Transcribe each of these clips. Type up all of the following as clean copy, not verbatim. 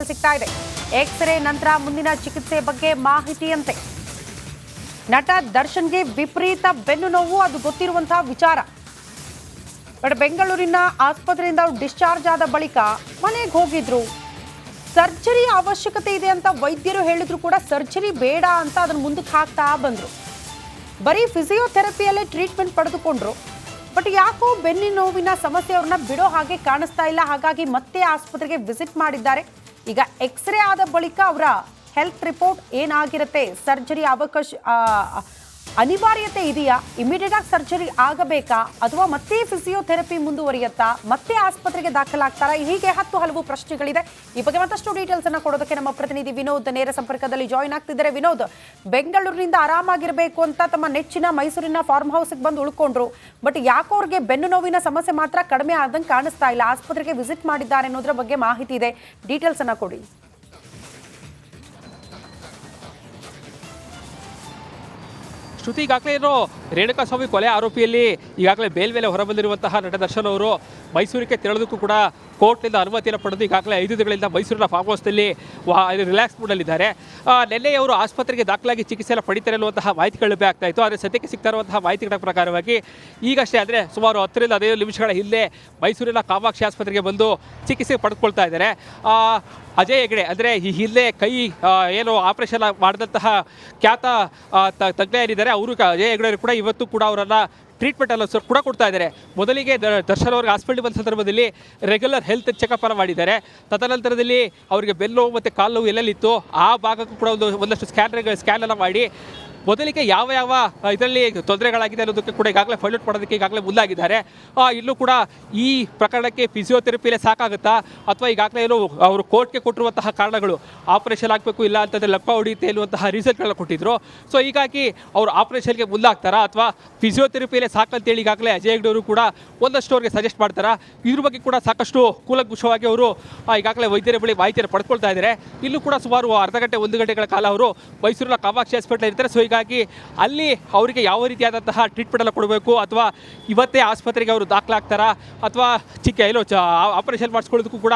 ಸಿಗ್ತಾ ಇದೆ. ಎಕ್ಸ್ರೇ ನಂತರ ಮುಂದಿನ ಚಿಕಿತ್ಸೆ ಬಗ್ಗೆ ಮಾಹಿತಿಯಂತೆ ನಟ ದರ್ಶನ್ಗೆ ವಿಪರೀತ ಬೆನ್ನು ನೋವು, ಅದು ಗೊತ್ತಿರುವಂತಹ ವಿಚಾರ. ಬಟ್ ಬೆಂಗಳೂರಿನ ಆಸ್ಪತ್ರೆಯಿಂದ ಡಿಸ್ಚಾರ್ಜ್ ಆದ ಬಳಿಕ ಮನೆಗೆ ಹೋಗಿದ್ರು. ಸರ್ಜರಿ ಅವಶ್ಯಕತೆ ಇದೆ ಅಂತ ವೈದ್ಯರು ಹೇಳಿದ್ರು ಕೂಡ ಸರ್ಜರಿ ಬೇಡ ಅಂತ ಅದನ್ನು ಮುಂದಕ್ಕೆ ಹಾಕ್ತಾ ಬಂದ್ರು. ಬರೀ ಫಿಸಿಯೋಥೆರಪಿಯಲ್ಲೇ ಟ್ರೀಟ್ಮೆಂಟ್ ಪಡೆದುಕೊಂಡ್ರು. ಬಟ್ ಯಾಕೋ ಬೆನ್ನಿನ ನೋವಿನ ಸಮಸ್ಯೆ ಅವ್ರನ್ನ ಬಿಡೋ ಹಾಗೆ ಕಾಣಿಸ್ತಾ ಇಲ್ಲ. ಹಾಗಾಗಿ ಮತ್ತೆ ಆಸ್ಪತ್ರೆಗೆ ವಿಸಿಟ್ ಮಾಡಿದ್ದಾರೆ. ಈಗ ಎಕ್ಸ್ರೇ ಆದ ಬಳಿಕ ಅವರ ಹೆಲ್ತ್ ರಿಪೋರ್ಟ್ ಏನಾಗಿರುತ್ತೆ, ಸರ್ಜರಿ ಅನಿವಾರ್ಯತೆ ಇದೆಯಾ, ಇಮಿಡಿಯೇಟ್ ಆಗಿ ಸರ್ಜರಿ ಆಗಬೇಕಾ, ಅಥವಾ ಮತ್ತೆ ಫಿಸಿಯೋಥೆರಪಿ ಮುಂದುವರಿಯುತ್ತಾ, ಮತ್ತೆ ಆಸ್ಪತ್ರೆಗೆ ದಾಖಲಾಗ್ತಾರಾ, ಹೀಗೆ ಹಲವು ಪ್ರಶ್ನೆಗಳಿದೆ. ಈ ಬಗ್ಗೆ ಮತ್ತಷ್ಟು ಡೀಟೇಲ್ಸ್ ಅನ್ನ ಕೊಡೋದಕ್ಕೆ ನಮ್ಮ ಪ್ರತಿನಿಧಿ ವಿನೋದ್ ನೇರ ಸಂಪರ್ಕದಲ್ಲಿ ಜಾಯಿನ್ ಆಗ್ತಿದ್ದಾರೆ. ವಿನೋದ್, ಬೆಂಗಳೂರಿನಿಂದ ಆರಾಮಾಗಿರ್ಬೇಕು ಅಂತ ತಮ್ಮ ನೆಚ್ಚಿನ ಮೈಸೂರಿನ ಫಾರ್ಮ್ ಹೌಸ್ಗೆ ಬಂದು ಉಳ್ಕೊಂಡ್ರು. ಬಟ್ ಯಾಕೋ ಅವ್ರಿಗೆ ಬೆನ್ನು ನೋವಿನ ಸಮಸ್ಯೆ ಮಾತ್ರ ಕಡಿಮೆ ಆದಂಗೆ ಕಾಣಿಸ್ತಾ ಇಲ್ಲ. ಆಸ್ಪತ್ರೆಗೆ ವಿಸಿಟ್ ಮಾಡಿದ್ದಾರೆ ಅನ್ನೋದ್ರ ಬಗ್ಗೆ ಮಾಹಿತಿ ಇದೆ, ಡೀಟೇಲ್ಸ್ ಅನ್ನ ಕೊಡಿ. ಶ್ರುತಿ, ಈಗಾಗಲೇ ಏನು ರೇಣುಕಾಸ್ವಾಮಿ ಕೊಲೆ ಆರೋಪಿಯಲ್ಲಿ ಈಗಾಗಲೇ ಬೇಲ್ ಮೇಲೆ ಹೊರಬಂದಿರುವಂತಹ ನಟ ದರ್ಶನ್ ಅವರು ಮೈಸೂರಿಗೆ ತೆರಳೋದಕ್ಕೂ ಕೂಡ ಕೋರ್ಟ್ನಿಂದ ಅನುಮತಿಯನ್ನು ಪಡೆದು ಈಗಾಗಲೇ 5 ದಿನಗಳಿಂದ ಮೈಸೂರಿನ ಫಾರ್ಮ್ ಹೌಸ್ನಲ್ಲಿ ರಿಲ್ಯಾಕ್ಸ್ ಮೂಡಲ್ಲಿದ್ದಾರೆ. ನಿನ್ನೆ ಅವರು ಆಸ್ಪತ್ರೆಗೆ ದಾಖಲಾಗಿ ಚಿಕಿತ್ಸೆ ಎಲ್ಲ ಪಡಿತಾರೆ ಅನ್ನುವಂತಹ ಮಾಹಿತಿಗಳು ಲಭ್ಯ ಆಗ್ತಾ ಇತ್ತು. ಆದರೆ ಸದ್ಯಕ್ಕೆ ಸಿಗ್ತಾ ಇರುವಂತಹ ಮಾಹಿತಿಗಳ ಪ್ರಕಾರವಾಗಿ ಈಗಷ್ಟೇ ಅಂದರೆ ಸುಮಾರು 10 ರಿಂದ 15 ನಿಮಿಷಗಳ ಹಿಂದೆ ಮೈಸೂರಿನ ಕಾಮಾಕ್ಷಿ ಆಸ್ಪತ್ರೆಗೆ ಬಂದು ಚಿಕಿತ್ಸೆ ಪಡೆದುಕೊಳ್ತಾ ಇದ್ದಾರೆ. ಅಜಯ್ ಹೆಗ್ಡೆ ಅಂದರೆ ಈ ಹಿಂದೆ ಕೈ ಏನು ಆಪರೇಷನ್ ಮಾಡಿದಂತಹ ಖ್ಯಾತ ತಜ್ಞ ಏನಿದ್ದಾರೆ ಅವರು ಅಜಯ್ ಹೆಗ್ಡೆ ಕೂಡ ಇವತ್ತು ಕೂಡ ಅವರನ್ನು ಟ್ರೀಟ್ಮೆಂಟ್ ಅಲ್ಲ ಸರ್ ಕೂಡ ಕೊಡ್ತಾ ಇದ್ದಾರೆ. ಮೊದಲಿಗೆ ದರ್ಶನ್ ಅವ್ರಿಗೆ ಹಾಸ್ಪಿಟಲ್ ಬಂದ ಸಂದರ್ಭದಲ್ಲಿ ರೆಗ್ಯುಲರ್ ಹೆಲ್ತ್ ಚೆಕಪ್ ಅನ್ನು ಮಾಡಿದ್ದಾರೆ. ತದನಂತರದಲ್ಲಿ ಅವರಿಗೆ ಬೆನ್ನು ನೋವು ಮತ್ತು ಕಾಲು ನೋವು ಎಲ್ಲೆಲ್ಲಿತ್ತು ಆ ಭಾಗಕ್ಕೂ ಕೂಡ ಒಂದಷ್ಟು ಸ್ಕ್ಯಾನ್ ಎಲ್ಲ ಮಾಡಿ ಮೊದಲಿಗೆ ಯಾವ ಇದರಲ್ಲಿ ತೊಂದರೆಗಳಾಗಿದೆ ಅನ್ನೋದಕ್ಕೆ ಕೂಡ ಈಗಾಗಲೇ ಫೈಂಡ್ ಔಟ್ ಮಾಡೋದಕ್ಕೆ ಈಗಾಗಲೇ ಮುಂದಾಗಿದ್ದಾರೆ. ಇಲ್ಲೂ ಕೂಡ ಈ ಪ್ರಕರಣಕ್ಕೆ ಫಿಸಿಯೋಥೆರಪಿಲೇ ಸಾಕಾಗುತ್ತಾ, ಅಥವಾ ಈಗಾಗಲೇ ಏನು ಅವರು ಕೋರ್ಟ್ಗೆ ಕೊಟ್ಟಿರುವಂತಹ ಕಾರಣಗಳು ಆಪರೇಷನ್ ಆಗಬೇಕು ಇಲ್ಲ ಅಂತಂದರೆ ಲಪ್ಪ ಹೊಡೆಯುತ್ತೆ ಎನ್ನುವಂತಹ ರೀಸನ್ಗಳನ್ನ ಕೊಟ್ಟಿದ್ರು. ಸೊ ಹೀಗಾಗಿ ಅವರು ಆಪರೇಷನ್ಗೆ ಮುಂದಾಗ್ತಾರಾ ಅಥವಾ ಫಿಸಿಯೋಥೆರಪಿಲೇ ಸಾಕಂತೇಳಿ ಈಗಾಗಲೇ ಅಜಯ್ ಹೆಗ್ಡೆ ಅವರು ಕೂಡ ಒಂದಷ್ಟು ಅವ್ರಿಗೆ ಸಜೆಸ್ಟ್ ಮಾಡ್ತಾರಾ. ಇದ್ರ ಬಗ್ಗೆ ಕೂಡ ಸಾಕಷ್ಟು ಕೂಲಂಕುಷವಾಗಿ ಅವರು ಈಗಾಗಲೇ ವೈದ್ಯರ ಬಳಿ ಮಾಹಿತಿಯನ್ನು ಪಡ್ಕೊಳ್ತಾ ಇದ್ದಾರೆ. ಇಲ್ಲೂ ಕೂಡ ಸುಮಾರು ಅರ್ಧ ಗಂಟೆ 1 ಗಂಟೆಗಳ ಕಾಲ ಅವರು ಮೈಸೂರಿನ ಕಾಮಾಕ್ಷಿ ಹಾಸ್ಪಿಟಲ್ ಇರ್ತಾರೆ. ಸೊ ಹೀಗಾಗಿ ಅಲ್ಲಿ ಅವರಿಗೆ ಯಾವ ರೀತಿಯಾದಂತಹ ಟ್ರೀಟ್ಮೆಂಟ್ ಎಲ್ಲ ಕೊಡಬೇಕು, ಅಥವಾ ಇವತ್ತೇ ಆಸ್ಪತ್ರೆಗೆ ಅವರು ದಾಖಲಾಗ್ತಾರಾ, ಅಥವಾ ಆಪರೇಷನ್ ಮಾಡಿಸ್ಕೊಳ್ಳೋದಕ್ಕೂ ಕೂಡ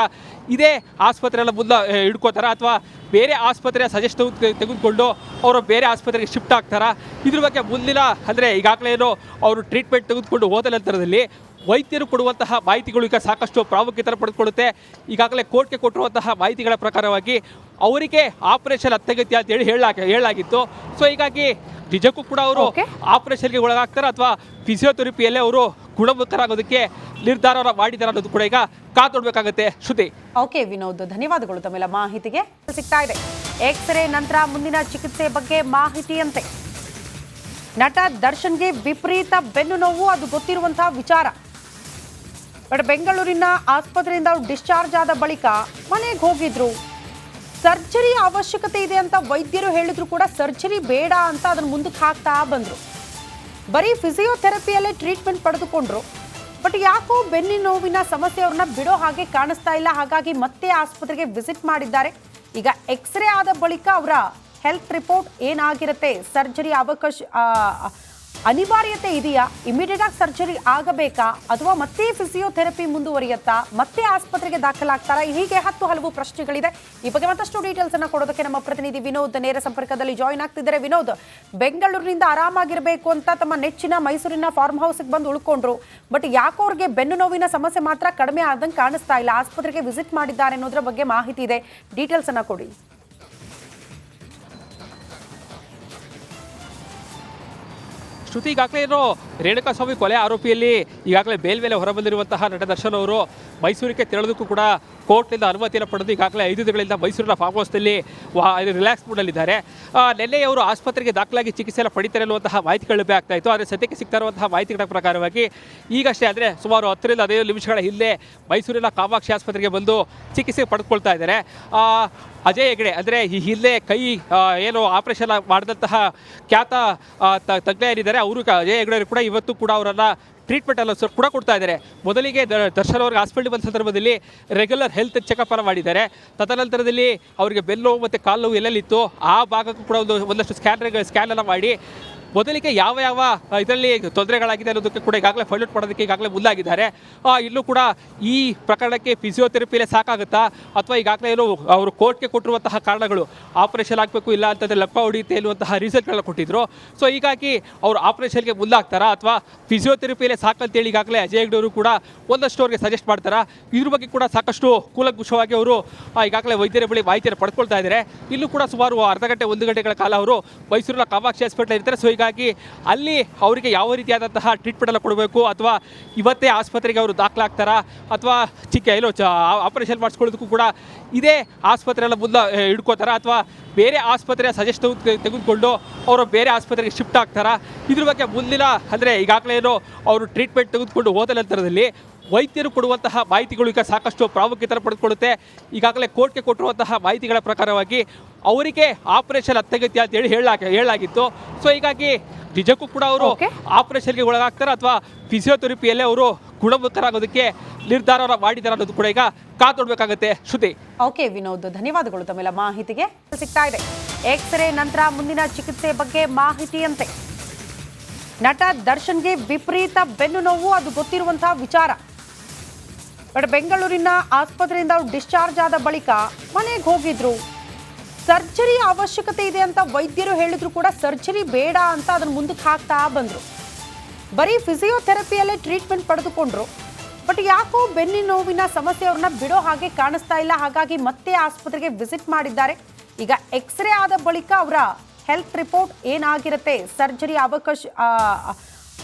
ಇದೇ ಆಸ್ಪತ್ರೆ ಎಲ್ಲ ಮುಂದೆ ಹಿಡ್ಕೋತಾರ, ಅಥವಾ ಬೇರೆ ಆಸ್ಪತ್ರೆಯ ಸಜೆಸ್ಟ್ ತೆಗೆದುಕೊಂಡು ಅವರು ಬೇರೆ ಆಸ್ಪತ್ರೆಗೆ ಶಿಫ್ಟ್ ಆಗ್ತಾರಾ. ಇದ್ರ ಬಗ್ಗೆ ಮುಂದಿನ ಅಂದರೆ ಈಗಾಗಲೇ ಏನು ಅವರು ಟ್ರೀಟ್ಮೆಂಟ್ ತೆಗೆದುಕೊಂಡು ಹೋದ ನಂತರದಲ್ಲಿ ವೈದ್ಯರು ಕೊಡುವಂತಹ ಮಾಹಿತಿಗಳು ಈಗ ಸಾಕಷ್ಟು ಪ್ರಾಮುಖ್ಯತೆ ಪಡೆದುಕೊಳ್ಳುತ್ತೆ. ಈಗಾಗಲೇ ಕೋರ್ಟ್ಗೆ ಕೊಟ್ಟಿರುವಂತಹ ಮಾಹಿತಿಗಳ ಪ್ರಕಾರವಾಗಿ ಅವರಿಗೆ ಆಪರೇಷನ್ ಅತ್ಯಗತ್ಯ ಅಂತೇಳಿ ಹೇಳಲಾಗಿತ್ತು. ಸೊ ಹೀಗಾಗಿ ನಿಜಕ್ಕೂ ಕೂಡ ಅವರು ಆಪರೇಷನ್ಗೆ ಒಳಗಾಗ್ತಾರೆ ಅಥವಾ ಫಿಸಿಯೋಥೆರಪಿಯಲ್ಲೇ ಅವರು ಗುಣಮುಖರಾಗೋದಕ್ಕೆ ನಿರ್ಧಾರ ಮಾಡಿದ್ದಾರೆ ಅನ್ನೋದು ಕೂಡ ಈಗ ಕಾತೊಡ್ಬೇಕಾಗುತ್ತೆ. ಶ್ರುತಿ. ಓಕೆ ವಿನೋದ್, ಧನ್ಯವಾದಗಳು ತಮ್ಮೆಲ್ಲ ಮಾಹಿತಿಗೆ. ಸಿಗ್ತಾ ಇದೆ ಎಕ್ಸ್ರೇ ನಂತರ ಮುಂದಿನ ಚಿಕಿತ್ಸೆ ಬಗ್ಗೆ ಮಾಹಿತಿಯಂತೆ ನಟ ದರ್ಶನ್ಗೆ ವಿಪರೀತ ಬೆನ್ನು ನೋವು, ಅದು ಗೊತ್ತಿರುವಂತಹ ವಿಚಾರ. ಬಟ್ ಬೆಂಗಳೂರಿನ ಆಸ್ಪತ್ರೆಯಿಂದ ಡಿಸ್ಚಾರ್ಜ್ ಆದ ಬಳಿಕ ಮನೆಗೆ ಹೋಗಿದ್ರು. ಸರ್ಜರಿ ಅವಶ್ಯಕತೆ ಇದೆ ಅಂತ ವೈದ್ಯರು ಹೇಳಿದ್ರು ಕೂಡ ಸರ್ಜರಿ ಬೇಡ ಅಂತ ಅದನ್ನು ಮುಂದಕ್ಕೆ ಹಾಕ್ತಾ ಬಂದ್ರು. ಬರೀ ಫಿಸಿಯೋಥೆರಪಿಯಲ್ಲೇ ಟ್ರೀಟ್ಮೆಂಟ್ ಪಡೆದುಕೊಂಡ್ರು. ಬಟ್ ಯಾಕೋ ಬೆನ್ನಿನ ನೋವಿನ ಸಮಸ್ಯೆ ಅವ್ರನ್ನ ಬಿಡೋ ಹಾಗೆ ಕಾಣಿಸ್ತಾ ಇಲ್ಲ. ಹಾಗಾಗಿ ಮತ್ತೆ ಆಸ್ಪತ್ರೆಗೆ ವಿಸಿಟ್ ಮಾಡಿದ್ದಾರೆ. ಈಗ ಎಕ್ಸ್ರೇ ಆದ ಬಳಿಕ ಅವರ ಹೆಲ್ತ್ ರಿಪೋರ್ಟ್ ಏನಾಗಿರುತ್ತೆ, ಸರ್ಜರಿ ಅನಿವಾರ್ಯತೆ ಇದೆಯಾ, ಇಮಿಡಿಯೇಟ್ ಆಗಿ ಸರ್ಜರಿ ಆಗಬೇಕಾ, ಅಥವಾ ಮತ್ತೆ ಫಿಸಿಯೋಥೆರಪಿ ಮುಂದುವರಿಯುತ್ತಾ, ಮತ್ತೆ ಆಸ್ಪತ್ರೆಗೆ ದಾಖಲಾಗ್ತಾರಾ, ಹೀಗೆ ಹಲವು ಪ್ರಶ್ನೆಗಳಿದೆ. ಈ ಬಗ್ಗೆ ಮತ್ತಷ್ಟು ಡೀಟೇಲ್ಸ್ ಅನ್ನ ಕೊಡೋದಕ್ಕೆ ನಮ್ಮ ಪ್ರತಿನಿಧಿ ವಿನೋದ್ ನೇರ ಸಂಪರ್ಕದಲ್ಲಿ ಜಾಯಿನ್ ಆಗ್ತಿದ್ದಾರೆ. ವಿನೋದ್, ಬೆಂಗಳೂರಿನಿಂದ ಆರಾಮಾಗಿರ್ಬೇಕು ಅಂತ ತಮ್ಮ ನೆಚ್ಚಿನ ಮೈಸೂರಿನ ಫಾರ್ಮ್ ಹೌಸ್ಗೆ ಬಂದು ಉಳ್ಕೊಂಡ್ರು. ಬಟ್ ಯಾಕೋ ಅವ್ರಿಗೆ ಬೆನ್ನು ನೋವಿನ ಸಮಸ್ಯೆ ಮಾತ್ರ ಕಡಿಮೆ ಆದಂಗೆ ಕಾಣಿಸ್ತಾ ಇಲ್ಲ. ಆಸ್ಪತ್ರೆಗೆ ವಿಸಿಟ್ ಮಾಡಿದ್ದಾರೆ ಅನ್ನೋದ್ರ ಬಗ್ಗೆ ಮಾಹಿತಿ ಇದೆ, ಡೀಟೇಲ್ಸ್ ಅನ್ನ ಕೊಡಿ. ಶ್ರುತಿ, ಈಗಾಗಲೇ ಏನು ರೇಣುಕಾಸ್ವಾಮಿ ಕೊಲೆ ಆರೋಪಿಯಲ್ಲಿ ಈಗಾಗಲೇ ಬೇಲ್ ಮೇಲೆ ಹೊರಬಂದಿರುವಂತಹ ನಟ ದರ್ಶನ್ ಅವರು ಮೈಸೂರಿಗೆ ತೆರಳೋದಕ್ಕೂ ಕೂಡ ಕೋರ್ಟ್ನಿಂದ ಅನುಮತಿಯನ್ನು ಪಡೆದು ಈಗಾಗಲೇ 5 ದಿನಗಳಿಂದ ಮೈಸೂರಿನ ಫಾರ್ಮ್ ಹೌಸ್ನಲ್ಲಿ ರಿಲ್ಯಾಕ್ಸ್ ಮೂಡಲ್ಲಿದ್ದಾರೆ. ನಿನ್ನೆ ಅವರು ಆಸ್ಪತ್ರೆಗೆ ದಾಖಲಾಗಿ ಚಿಕಿತ್ಸೆ ಎಲ್ಲ ಪಡಿತಾರೆ ಅನ್ನುವಂತಹ ಮಾಹಿತಿಗಳು ಲಭ್ಯ ಆಗ್ತಾ ಇತ್ತು. ಆದರೆ ಸದ್ಯಕ್ಕೆ ಸಿಗ್ತಾ ಇರುವಂತಹ ಮಾಹಿತಿಗಳ ಪ್ರಕಾರವಾಗಿ ಈಗಷ್ಟೇ ಅಂದರೆ ಸುಮಾರು 10 ರಿಂದ 15 ನಿಮಿಷಗಳ ಹಿಂದೆ ಮೈಸೂರಿನ ಕಾಮಾಕ್ಷಿ ಆಸ್ಪತ್ರೆಗೆ ಬಂದು ಚಿಕಿತ್ಸೆ ಪಡೆದುಕೊಳ್ತಾ ಇದ್ದಾರೆ. ಅಜಯ್ ಹೆಗ್ಡೆ ಅಂದರೆ ಈ ಹಿಂದೆ ಕೈ ಏನು ಆಪರೇಷನ್ ಮಾಡಿದಂತಹ ಖ್ಯಾತ ತಜ್ಞ ಏನಿದ್ದಾರೆ ಅವರು ಅಜಯ್ ಹೆಗ್ಡೆ ಕೂಡ ಇವತ್ತು ಕೂಡ ಅವರನ್ನು ಟ್ರೀಟ್ಮೆಂಟ್ ಅಲ್ಲ ಸರ್ ಕೂಡ ಕೊಡ್ತಾ ಇದ್ದಾರೆ. ಮೊದಲಿಗೆ ದರ್ಶನ್ ಅವ್ರಿಗೆ ಹಾಸ್ಪಿಟಲ್ ಬಂದ ಸಂದರ್ಭದಲ್ಲಿ ರೆಗ್ಯುಲರ್ ಹೆಲ್ತ್ ಚೆಕಪ್ ಅನ್ನು ಮಾಡಿದ್ದಾರೆ. ತದನಂತರದಲ್ಲಿ ಅವರಿಗೆ ಬೆನ್ನು ನೋವು ಮತ್ತು ಕಾಲು ನೋವು ಎಲ್ಲೆಲ್ಲಿತ್ತು ಆ ಭಾಗಕ್ಕೂ ಕೂಡ ಒಂದಷ್ಟು ಸ್ಕ್ಯಾನ್ ಎಲ್ಲ ಮಾಡಿ ಮೊದಲಿಗೆ ಯಾವ ಯಾವ ಇದರಲ್ಲಿ ತೊಂದರೆಗಳಾಗಿದೆ ಅನ್ನೋದಕ್ಕೆ ಕೂಡ ಈಗಾಗಲೇ ಫೈಂಡ್ ಔಟ್ ಮಾಡೋದಕ್ಕೆ ಈಗಾಗಲೇ ಮುಂದಾಗಿದ್ದಾರೆ. ಇಲ್ಲೂ ಕೂಡ ಈ ಪ್ರಕರಣಕ್ಕೆ ಫಿಸಿಯೋಥೆರಪಿಲೇ ಸಾಕಾಗುತ್ತಾ ಅಥವಾ ಈಗಾಗಲೇ ಏನು ಅವರು ಕೋರ್ಟ್ಗೆ ಕೊಟ್ಟಿರುವಂತಹ ಕಾರಣಗಳು ಆಪರೇಷನ್ ಆಗಬೇಕು ಇಲ್ಲ ಅಂತಂದರೆ ಲೆಪ್ಪ ಹೊಡಿಯುತ್ತೆ ಎನ್ನುವಂತಹ ರೀಸನ್ಗಳನ್ನ ಕೊಟ್ಟಿದ್ರು. ಸೊ ಹೀಗಾಗಿ ಅವರು ಆಪರೇಷನ್ಗೆ ಮುಂದಾಗ್ತಾರಾ ಅಥವಾ ಫಿಸಿಯೋಥೆರಪಿಲೇ ಸಾಕಂತೇಳಿ ಈಗಾಗಲೇ ಅಜಯ್ ಹೆಗ್ಡೆ ಅವರು ಕೂಡ ಒಂದಷ್ಟು ಅವ್ರಿಗೆ ಸಜೆಸ್ಟ್ ಮಾಡ್ತಾರಾ. ಇದ್ರ ಬಗ್ಗೆ ಕೂಡ ಸಾಕಷ್ಟು ಕೂಲಂಕುಷವಾಗಿ ಅವರು ಈಗಾಗಲೇ ವೈದ್ಯರ ಬಳಿ ಮಾಹಿತಿಯನ್ನು ಪಡ್ಕೊಳ್ತಾ ಇದ್ದಾರೆ. ಇಲ್ಲೂ ಕೂಡ ಸುಮಾರು ಅರ್ಧ ಗಂಟೆ 1 ಗಂಟೆಗಳ ಕಾಲ ಅವರು ಮೈಸೂರಿನ ಕಾಮಾಕ್ಷಿ ಹಾಸ್ಪಿಟಲ್ ಇರ್ತಾರೆ. ಸೊ ಹೀಗಾಗಿ ಅಲ್ಲಿ ಅವರಿಗೆ ಯಾವ ರೀತಿಯಾದಂತಹ ಟ್ರೀಟ್ಮೆಂಟ್ ಎಲ್ಲ ಕೊಡಬೇಕು ಅಥವಾ ಇವತ್ತೇ ಆಸ್ಪತ್ರೆಗೆ ಅವರು ದಾಖಲಾಗ್ತಾರಾ ಅಥವಾ ಆಪರೇಷನ್ ಮಾಡಿಸ್ಕೊಳ್ಳೋದಕ್ಕೂ ಕೂಡ ಇದೇ ಆಸ್ಪತ್ರೆಯೆಲ್ಲ ಮುಂದೆ ಹಿಡ್ಕೋತಾರಾ ಅಥವಾ ಬೇರೆ ಆಸ್ಪತ್ರೆಯ ಸಜೆಸ್ಟ್ ತೆಗೆದುಕೊಂಡು ಅವರು ಬೇರೆ ಆಸ್ಪತ್ರೆಗೆ ಶಿಫ್ಟ್ ಆಗ್ತಾರಾ. ಇದ್ರ ಬಗ್ಗೆ ಮುಂದಿನ ಅಂದರೆ ಈಗಾಗಲೇ ಏನು ಅವರು ಟ್ರೀಟ್ಮೆಂಟ್ ತೆಗೆದುಕೊಂಡು ಹೋದ ನಂತರದಲ್ಲಿ ವೈದ್ಯರು ಕೊಡುವಂತಹ ಮಾಹಿತಿಗಳು ಈಗ ಸಾಕಷ್ಟು ಪ್ರಾಮುಖ್ಯತೆ ಪಡೆದುಕೊಳ್ಳುತ್ತೆ. ಈಗಾಗಲೇ ಕೋರ್ಟ್ಗೆ ಕೊಟ್ಟಿರುವಂತಹ ಮಾಹಿತಿಗಳ ಪ್ರಕಾರವಾಗಿ ಅವರಿಗೆ ಆಪರೇಷನ್ ಅತ್ಯಗತ್ಯ ಅಂತೇಳಿ ಹೇಳಲಾಗಿತ್ತು. ಸೊ ಹೀಗಾಗಿ ನಿಜಕ್ಕೂ ಕೂಡ ಅವರು ಆಪರೇಷನ್ಗೆ ಒಳಗಾಗ್ತಾರೆ ಅಥವಾ ಫಿಸಿಯೋಥೆರಪಿಯಲ್ಲೇ ಅವರು ಗುಣಮುಖರಾಗೋದಕ್ಕೆ ನಿರ್ಧಾರ ಮಾಡಿದ್ದಾರೆ ಅನ್ನೋದು ಕೂಡ ಈಗ ಕಾತೊಡ್ಬೇಕಾಗತ್ತೆ. ಶ್ರುತಿ. ಓಕೆ ವಿನೋದ್, ಧನ್ಯವಾದಗಳು ತಮ್ಮೆಲ್ಲ ಮಾಹಿತಿಗೆ. ಸಿಗ್ತಾ ಇದೆ ಎಕ್ಸ್ರೇ ನಂತರ ಮುಂದಿನ ಚಿಕಿತ್ಸೆ ಬಗ್ಗೆ ಮಾಹಿತಿಯಂತೆ ನಟ ದರ್ಶನ್ಗೆ ವಿಪರೀತ ಬೆನ್ನು ನೋವು, ಅದು ಗೊತ್ತಿರುವಂತಹ ವಿಚಾರ. ಬಟ್ ಬೆಂಗಳೂರಿನ ಆಸ್ಪತ್ರೆಯಿಂದ ಅವರು ಡಿಸ್ಚಾರ್ಜ್ ಆದ ಬಳಿಕ ಮನೆಗೆ ಹೋಗಿದ್ರು. ಸರ್ಜರಿ ಅವಶ್ಯಕತೆ ಇದೆ ಅಂತ ವೈದ್ಯರು ಹೇಳಿದ್ರು ಕೂಡ ಸರ್ಜರಿ ಬೇಡ ಅಂತ ಅದನ್ನು ಮುಂದಕ್ಕೆ ಹಾಕ್ತಾ ಬಂದರು. ಬರೀ ಫಿಸಿಯೋಥೆರಪಿಯಲ್ಲೇ ಟ್ರೀಟ್ಮೆಂಟ್ ಪಡೆದುಕೊಂಡ್ರು. ಬಟ್ ಯಾಕೋ ಬೆನ್ನಿನ ನೋವಿನ ಸಮಸ್ಯೆ ಅವ್ರನ್ನ ಬಿಡೋ ಹಾಗೆ ಕಾಣಿಸ್ತಾ ಇಲ್ಲ. ಹಾಗಾಗಿ ಮತ್ತೆ ಆಸ್ಪತ್ರೆಗೆ ವಿಸಿಟ್ ಮಾಡಿದ್ದಾರೆ. ಈಗ ಎಕ್ಸ್ರೇ ಆದ ಬಳಿಕ ಅವರ ಹೆಲ್ತ್ ರಿಪೋರ್ಟ್ ಏನಾಗಿರುತ್ತೆ, ಸರ್ಜರಿ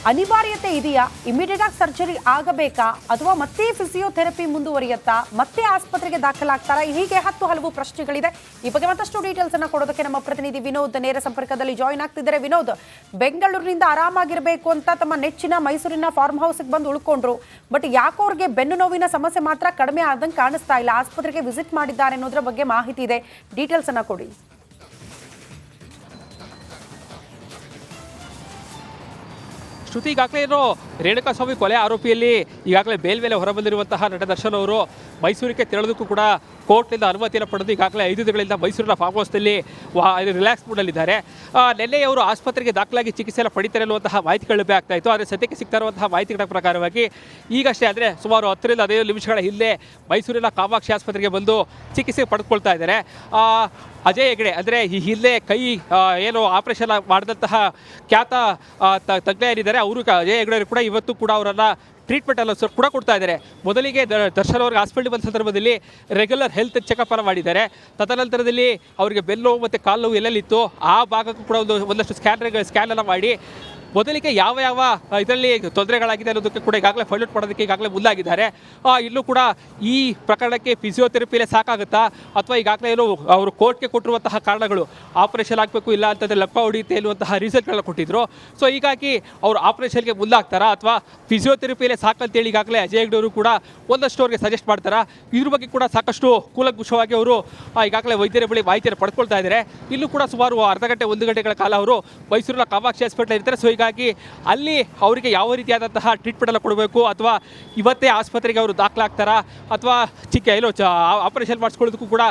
ಅನಿವಾರ್ಯತೆ ಇದೆಯಾ, ಇಮಿಡಿಯೇಟ್ ಆಗಿ ಸರ್ಜರಿ ಆಗಬೇಕಾ ಅಥವಾ ಮತ್ತೆ ಫಿಸಿಯೋಥೆರಪಿ ಮುಂದುವರಿಯುತ್ತಾ, ಮತ್ತೆ ಆಸ್ಪತ್ರೆಗೆ ದಾಖಲಾಗ್ತಾರಾ, ಹೀಗೆ 10 ಹಲವು ಪ್ರಶ್ನೆಗಳಿದೆ. ಈ ಬಗ್ಗೆ ಮತ್ತಷ್ಟು ಡೀಟೇಲ್ಸ್ ಅನ್ನ ಕೊಡೋದಕ್ಕೆ ನಮ್ಮ ಪ್ರತಿನಿಧಿ ವಿನೋದ್ ನೇರ ಸಂಪರ್ಕದಲ್ಲಿ ಜಾಯಿನ್ ಆಗ್ತಿದ್ದಾರೆ. ವಿನೋದ್, ಬೆಂಗಳೂರಿನಿಂದ ಆರಾಮಾಗಿರ್ಬೇಕು ಅಂತ ತಮ್ಮ ನೆಚ್ಚಿನ ಮೈಸೂರಿನ ಫಾರ್ಮ್ ಹೌಸ್ಗೆ ಬಂದು ಉಳ್ಕೊಂಡ್ರು. ಬಟ್ ಯಾಕೋ ಅವ್ರಿಗೆ ಬೆನ್ನು ನೋವಿನ ಸಮಸ್ಯೆ ಮಾತ್ರ ಕಡಿಮೆ ಆದಂಗೆ ಕಾಣಿಸ್ತಾ ಇಲ್ಲ. ಆಸ್ಪತ್ರೆಗೆ ವಿಸಿಟ್ ಮಾಡಿದ್ದಾರೆ ಅನ್ನೋದ್ರ ಬಗ್ಗೆ ಮಾಹಿತಿ ಇದೆ, ಡೀಟೇಲ್ಸ್ ಅನ್ನ ಕೊಡಿ. ಶ್ರುತಿ, ಈಗಾಗಲೇ ಏನು ರೇಣುಕಾಸ್ವಾಮಿ ಕೊಲೆ ಆರೋಪಿಯಲ್ಲಿ ಈಗಾಗಲೇ ಬೇಲ್ ಮೇಲೆ ಹೊರಬಂದಿರುವಂತಹ ನಟ ದರ್ಶನ್ ಅವರು ಮೈಸೂರಿಗೆ ತೆರಳೋದಕ್ಕೂ ಕೂಡ ಕೋರ್ಟ್ನಿಂದ ಅನುಮತಿಯನ್ನು ಪಡೆದು ಈಗಾಗಲೇ 5 ದಿನಗಳಿಂದ ಮೈಸೂರಿನ ಫಾರ್ಮ್ ಹೌಸ್ನಲ್ಲಿ ರಿಲ್ಯಾಕ್ಸ್ ಮೂಡಲ್ಲಿದ್ದಾರೆ. ನಿನ್ನೆ ಅವರು ಆಸ್ಪತ್ರೆಗೆ ದಾಖಲಾಗಿ ಚಿಕಿತ್ಸೆಯನ್ನು ಪಡಿತಾರೆ ಅನ್ನುವಂತಹ ಮಾಹಿತಿಗಳು ಲಭ್ಯ ಆಗ್ತಾ ಇತ್ತು. ಆದರೆ ಸದ್ಯಕ್ಕೆ ಸಿಗ್ತಾ ಇರುವಂತಹ ಮಾಹಿತಿಗಳ ಪ್ರಕಾರವಾಗಿ ಈಗಷ್ಟೇ ಅಂದರೆ ಸುಮಾರು 10 ರಿಂದ 15 ನಿಮಿಷಗಳ ಹಿಂದೆ ಮೈಸೂರಿನ ಕಾಮಾಕ್ಷಿ ಆಸ್ಪತ್ರೆಗೆ ಬಂದು ಚಿಕಿತ್ಸೆ ಪಡೆದುಕೊಳ್ತಾ ಇದ್ದಾರೆ. ಅಜಯ್ ಹೆಗ್ಡೆ ಅಂದರೆ ಈ ಹಿಂದೆ ಕೈ ಏನು ಆಪರೇಷನ್ ಮಾಡಿದಂತಹ ಖ್ಯಾತ ತಜ್ಞ ಏನಿದ್ದಾರೆ ಅವರು ಅಜಯ್ ಹೆಗ್ಡೆ ಕೂಡ ಇವತ್ತು ಕೂಡ ಅವರನ್ನು ಟ್ರೀಟ್ಮೆಂಟ್ ಎಲ್ಲ ಕೂಡ ಕೊಡ್ತಾ ಇದ್ದಾರೆ. ಮೊದಲಿಗೆ ದರ್ಶನ್ ಅವ್ರಿಗೆ ಹಾಸ್ಪಿಟಲ್ ಬಂದ ಸಂದರ್ಭದಲ್ಲಿ ರೆಗ್ಯುಲರ್ ಹೆಲ್ತ್ ಚೆಕಪ್ ಅನ್ನು ಮಾಡಿದ್ದಾರೆ. ತದನಂತರದಲ್ಲಿ ಅವರಿಗೆ ಬೆನ್ನು ನೋವು ಮತ್ತು ಕಾಲು ನೋವು ಎಲ್ಲೆಲ್ಲಿತ್ತು ಆ ಭಾಗಕ್ಕೂ ಕೂಡ ಒಂದಷ್ಟು ಸ್ಕ್ಯಾನ್ ಎಲ್ಲ ಮಾಡಿ ಮೊದಲಿಗೆ ಯಾವ ಯಾವ ಇದರಲ್ಲಿ ತೊಂದರೆಗಳಾಗಿದೆ ಅನ್ನೋದಕ್ಕೆ ಕೂಡ ಈಗಾಗಲೇ ಫೈಂಡ್ ಔಟ್ ಮಾಡೋದಕ್ಕೆ ಈಗಾಗಲೇ ಮುಂದಾಗಿದ್ದಾರೆ. ಇಲ್ಲೂ ಕೂಡ ಈ ಪ್ರಕರಣಕ್ಕೆ ಫಿಸಿಯೋಥೆರಪಿಲೇ ಸಾಕಾಗುತ್ತಾ ಅಥವಾ ಈಗಾಗಲೇ ಏನು ಅವರು ಕೋರ್ಟ್ಗೆ ಕೊಟ್ಟಿರುವಂತಹ ಕಾರಣಗಳು ಆಪರೇಷನ್ ಆಗಬೇಕು ಇಲ್ಲ ಅಂತಂದರೆ ಲೆಪ್ಪ ಹೊಡಿಯುತ್ತೆ ಎನ್ನುವಂತಹ ರೀಸನ್ಗಳನ್ನ ಕೊಟ್ಟಿದ್ರು. ಸೊ ಹೀಗಾಗಿ ಅವರು ಆಪರೇಷನ್ಗೆ ಮುಂದಾಗ್ತಾರಾ ಅಥವಾ ಫಿಸಿಯೋಥೆರಪಿಲೇ ಸಾಕಂತೇಳಿ ಈಗಾಗಲೇ ಅಜಯ್ ಹೆಗ್ಡೆ ಅವರು ಕೂಡ ಒಂದಷ್ಟು ಅವ್ರಿಗೆ ಸಜೆಸ್ಟ್ ಮಾಡ್ತಾರಾ. ಇದ್ರ ಬಗ್ಗೆ ಕೂಡ ಸಾಕಷ್ಟು ಕೂಲಂಕುಷವಾಗಿ ಅವರು ಈಗಾಗಲೇ ವೈದ್ಯರ ಬಳಿ ಮಾಹಿತಿಯನ್ನು ಪಡ್ಕೊಳ್ತಾ ಇದ್ದಾರೆ. ಇಲ್ಲೂ ಕೂಡ ಸುಮಾರು ಅರ್ಧ ಗಂಟೆ 1 ಗಂಟೆಗಳ ಕಾಲ ಅವರು ಮೈಸೂರಿನ ಕಾಮಾಕ್ಷಿ ಹಾಸ್ಪಿಟಲ್ ಇರ್ತಾರೆ. ಸೊ ಹೀಗಾಗಿ ಅಲ್ಲಿ ಅವರಿಗೆ ಯಾವ ರೀತಿಯಾದಂತಹ ಟ್ರೀಟ್ಮೆಂಟ್ ಎಲ್ಲ ಕೊಡಬೇಕು ಅಥವಾ ಇವತ್ತೇ ಆಸ್ಪತ್ರೆಗೆ ಅವರು ದಾಖಲಾಗ್ತಾರಾ ಅಥವಾ ಆಪರೇಷನ್ ಮಾಡಿಸ್ಕೊಳ್ಳೋದಕ್ಕೂ ಕೂಡ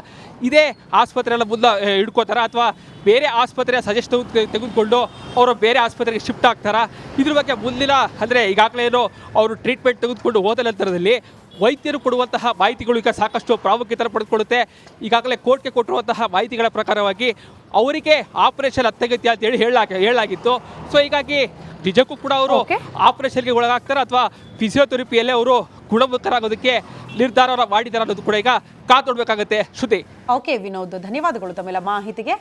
ಇದೇ ಆಸ್ಪತ್ರೆಯೆಲ್ಲ ಮುಂದೆ ಹಿಡ್ಕೋತಾರಾ ಅಥವಾ ಬೇರೆ ಆಸ್ಪತ್ರೆಯ ಸಜೆಸ್ಟ್ ತೆಗೆದುಕೊಂಡು ಅವರು ಬೇರೆ ಆಸ್ಪತ್ರೆಗೆ ಶಿಫ್ಟ್ ಆಗ್ತಾರಾ. ಇದ್ರ ಬಗ್ಗೆ ಮುಂದಿನ ಅಂದರೆ ಈಗಾಗಲೇ ಏನು ಅವರು ಟ್ರೀಟ್ಮೆಂಟ್ ತೆಗೆದುಕೊಂಡು ಹೋದ ನಂತರದಲ್ಲಿ ವೈದ್ಯರು ಕೊಡುವಂತಹ ಮಾಹಿತಿಗಳು ಈಗ ಸಾಕಷ್ಟು ಪ್ರಾಮುಖ್ಯತೆ ಪಡೆದುಕೊಳ್ಳುತ್ತೆ. ಈಗಾಗಲೇ ಕೋರ್ಟ್ಗೆ ಕೊಟ್ಟಿರುವಂತಹ ಮಾಹಿತಿಗಳ ಪ್ರಕಾರವಾಗಿ ಅವರಿಗೆ ಆಪರೇಷನ್ ಅತ್ಯಗತ್ಯ ಅಂತೇಳಿ ಹೇಳಲಾಗಿತ್ತು. ಸೊ ಹೀಗಾಗಿ ನಿಜಕ್ಕೂ ಕೂಡ ಅವರು ಆಪರೇಷನ್ಗೆ ಒಳಗಾಗ್ತಾರೆ ಅಥವಾ ಫಿಸಿಯೋಥೆರಪಿಯಲ್ಲೇ ಅವರು ಗುಣಮುಖರಾಗೋದಕ್ಕೆ ನಿರ್ಧಾರ ಮಾಡಿದ್ದಾರೆ ಅನ್ನೋದು ಕೂಡ ಈಗ ಕಾತೊಡ್ಬೇಕಾಗತ್ತೆ. ಶ್ರುತಿ. ಓಕೆ ವಿನೋದ್, ಧನ್ಯವಾದಗಳು ತಮ್ಮೆಲ್ಲ ಮಾಹಿತಿಗೆ.